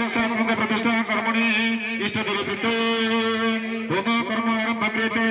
प्रतिष्ठा कर्मणि इष्टदेवी प्रीते होम कर्म आरंभ क्रियते।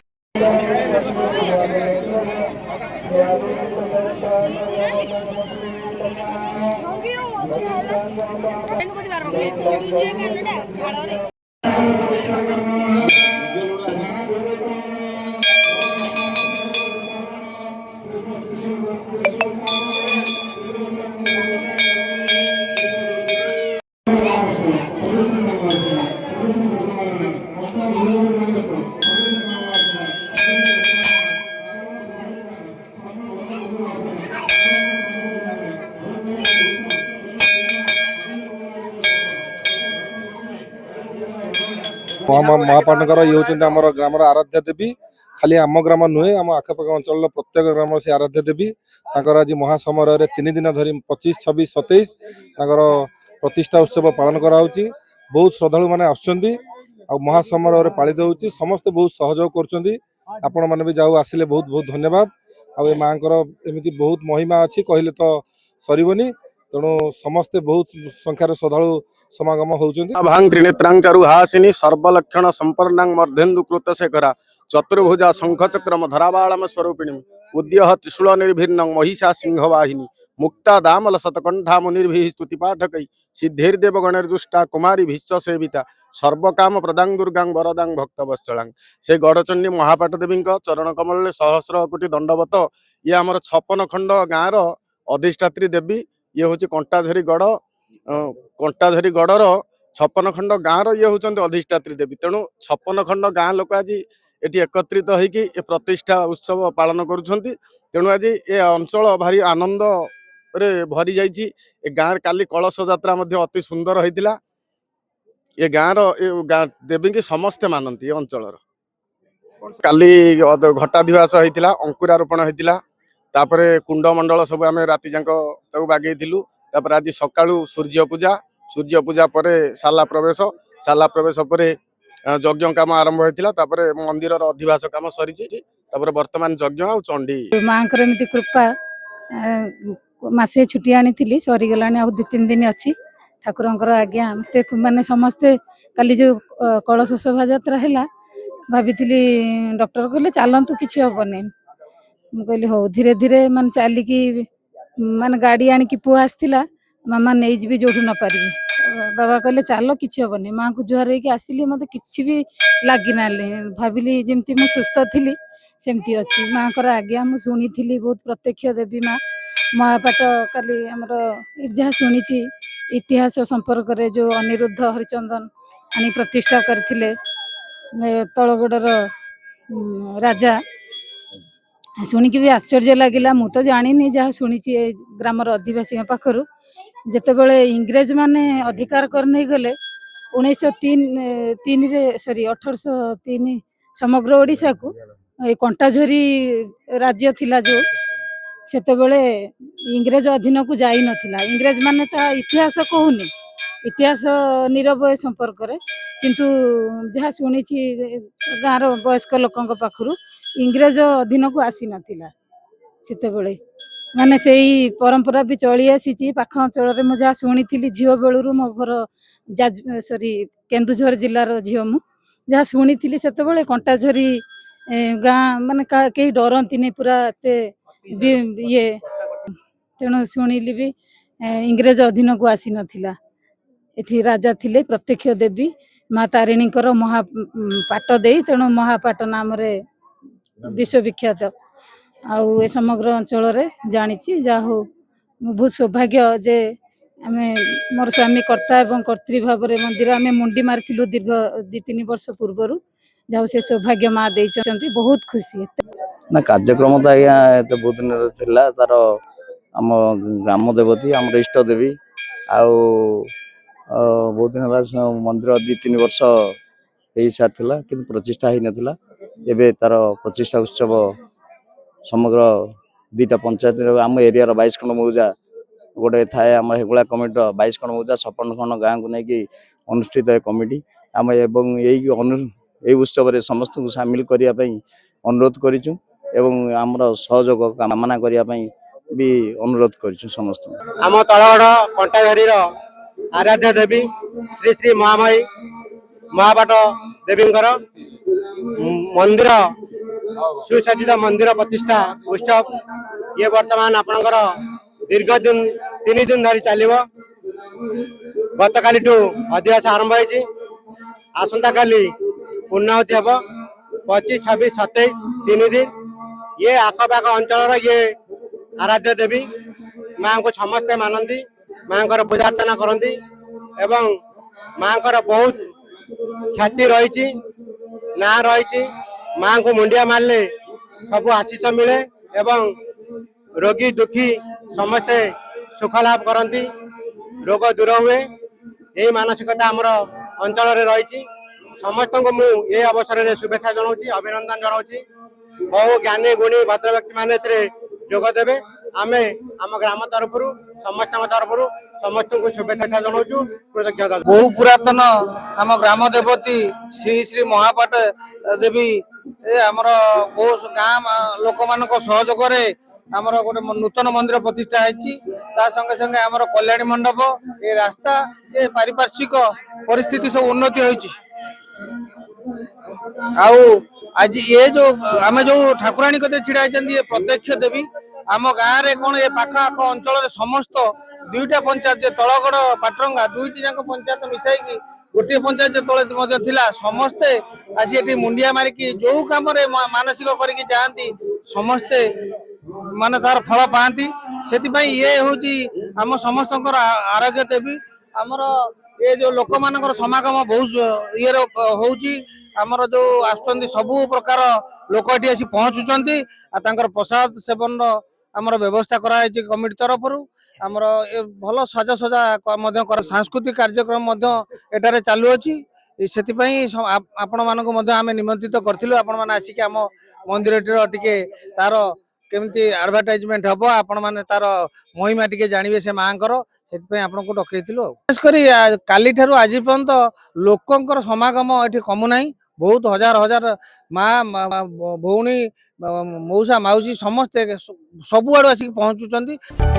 महापाटकर ये होती ग्राम आराध्या देवी खाली आम ग्राम नुहे आम आखपाख अंचल प्रत्येक ग्राम से आराध्या देवी आज महासमर 3 दिन धरी 25, 26, 27 प्रतिष्ठा उत्सव पालन कराऊँच। बहुत श्रद्धालु मैंने आसुँच महासमर पालित होती समस्ते बहुत सहयोग कर मैंने भी जाऊ आसिले बहुत बहुत धन्यवाद। आ माँ एमती बहुत महिमा अच्छी कहले तो सरबनी तेणु समस्ते बहुत संख्यार श्रद्धालु समागम होती। त्रिनेत्रांग चारुहासिनी सर्वलक्षण संपन्नांग मर्धेन्दुकृत शेखरा चतुर्भुजा शंखचक्रम धराबालम स्वरूपिणी उद्यह त्रिशूल निर्भिन्नं महिषा सिंहवाहिनी मुक्ता दामल शतकंठा मुनिर्भि स्तुतिपाठकै सिद्धिर्देव गणर्जुष्टा कुमारी भीष्म सेविता सर्वकाम प्रदांग दुर्गांग वरदांग भक्तवत्सलांग से गड़चंडी महापाट देवी चरण कमल सहस्र कोटी दंडवत ये आमर 56 खंड गाँव अधिष्ठात्री देवी ये हूँ कंटाझरी गड़र 56 खंड गाँव ये हूँ अधिष्ठात्री देवी। तेणु 56 खंड गाँ लोक आज ये एकत्रित होइकी प्रतिष्ठा उत्सव पालन करुछंती। तेणु आज ये अंचल भारी आनंद रे भरी जाइछि। ए गाँव काली कलश यात्रा अति सुंदर होइतिला। ये गाँव देवी की समस्ते मानती अंचल काली घटाधिवास होइतिला अंकुरारोपण होइतिला तापरे कुंड मंडल सब आम राति जाक सब बागेइथिलु। तापर आज सकाळु सूर्य पूजा पर शाला प्रवेश पर यज्ञ काम आरंभ होइतिला। तापर मंदिर अधिवास काम सरी वर्तमान यज्ञ आ चंडी माँ एमती कृपा मासे छुट्टी आनी सरीगला आ 2-3 दिन अच्छी ठाकुर आज्ञा मत माने समस्ते काली जो कलश शोभा यात्रा है भाभी डॉक्टर कहले चलतु किसी हेनी मुझे हो धीरे धीरे मान चलिकी मान गाड़ी आणिकी पुआ आसला मामा नहीं जी जो न पारि बाबा कहले चलो किसी हेनी माँ को जुहार होगी आसिली मत कि भी लगिना भाविली जमती मुझ सुस्थ थी सेमती अच्छी माँ को आज्ञा मुझे शुणी बहुत प्रत्यक्ष देवी माँ महापाट काली आमर जहाँ शुणी इतिहास संपर्क रे जो अनिरुद्ध हरिचंदन आनी प्रतिष्ठा करथिले तलगोडर राजा शुणिकी भी आश्चर्य लगिला। मु तो जानी जहाँ शुणी ग्रामर आदिवासी पाखर जितेबले इंग्रेज माने अधिकार करने गले 1803 समग्र ओडिशा को कंटाझरी राज्य थिला जो सेतेबले इंग्रेज अधीन को जाई नथिला। इंग्रेज माने ता इतिहास कहूनी इतिहास नीरव संपर्क रे किंतु जहाँ शुणी गाँव वयस्क लोकों पाखरु इंग्रेज अधीन को आसी नथिला सेतेबले माने से परंपरा भी चली आसी पाख अंचल में जहाँ शुणी झील बेलू मो घर केन्दुझर जिलार झील मु जहाँ शुणी से कंटाझरी गाँ माने कहीं डरती पूरा ये तेणु शुणिली भी इंग्रेज अधीन को आसी नथिला। एथि राजा थिले प्रत्यक्ष देवी माँ तारिणी महापाट दे तेणु महापाट नाम विश्वविख्यात आउ ए समग्र अंचल जानी जा हो बहुत सौभाग्य जे आमे मोर स्वामी कर्ता एवं कर्त्री भाव मंदिर आमे मुंडी मारिथिलु दीर्घ 2-3 वर्ष पूर्व जाओ से सौभाग्य माँ दे बहुत खुशी ना कार्यक्रम तो आज्ञा बहुत दिन थिला तार आम ग्राम देवती आम इष्ट देवी आउ बहुत दिन बाद मंदिर 2-3 वर्ष हो सारी कि प्रतिष्ठा हो नाला एवं तार प्रतिष्ठा उत्सव समग्र 2टा पंचायत आम एरिया 22 खंड मौजा गोटे थाए आम हेगुला कमिटी 22 खंड मौजा 56 खंड गाँव को लेकिन अनुष्ठित कमिटी आम यही उत्सव समस्त को सामिल करने अनुरोध करूँ एवं आमर सहयोग कामना करने भी अनुरोध कर समस्त आम तलगढ़ कंटाझरी आराध्य देवी श्री श्री महामाई महाबाट देवींकर मंदिर सुसज्जित मंदिर प्रतिष्ठा उत्सव ये वर्तमान आपणकर दीर्घ दिन 3 दिन धरी चलो गत काली अधिवास आरंभ होती आसंता काली पूर्णाहुति हम 25, 26, 27 3 दिन ये आखपाख अंचल ये आराध्य देवी माँ को समस्ते मानती माँ पूजा अर्चना करती एवं माँ बहुत ख्याति रही ना रही माँ को मुंडिया मारले सब आशीष मिले एवं रोगी दुखी समस्ते सुख लाभ करती रोग दूर हुए यही मानसिकता आमर अंचल रही समस्त को मुझे अवसर में शुभेच्छा जनाऊँ अभिनंदन जनाऊँ बहु ज्ञानी गुणी भद्र व्यक्ति मैंने जोगदेवे आमे आम ग्राम तरफ समस्त तरफ समस्त को शुभेच्छा जनाऊँ कृतज्ञता बहु पुरातन आम ग्राम देवती श्री श्री महापाट देवी आमर बहु गाँ लोक मान सहयोग आमर गोटे नूतन मंदिर प्रतिष्ठा है संगे संगे आमर कल्याणी मंडप ये रास्ता ये पारिपार्श्विक परिस्थिति सब उन्नति होती आज ये जो आम जो ठाकुराणी कते छिड़ा ये प्रत्यक्ष देवी आम गाँव में कौन ये पाख आख अंचल समस्त 2टा पंचायत तलगड़ पाटरंगा 2टी जाक पंचायत मिसाई गोटे पंचायत तले थिला समस्ते आसी एटी मुंडिया मारिकी जो काम मानसिक करके जाती समस्ते माने तार फल पाती से ये हूँ आम समस्त आरोग्य देवी आमर ये जो लोक मान समागम बहुत ये हूँ आमर जो आसुँच सबू प्रकार लोक ये आसी पहुँचुंट प्रसाद सेवन आमर व्यवस्था कराई कमिटी तरफ आमर ये भल सजासजा सांस्कृतिक कार्यक्रम एटारे चालू अच्छी से आपण मानक आम निमंत्रित करूँ आपण मैंने आसिक आम मंदिर टे तार केमती एडवर्टाइजमेंट हम आपण मैंने तार महिमा टे जानवे से माँ से आपन को डकईलु खासकर काली ठारू आज पर्यंत लोकंर समागम ये कमुना बहुत हजार हजार माँ भौणी मौसा माउसी समस्ते सबुआड़ आसिक पहुँचुंट।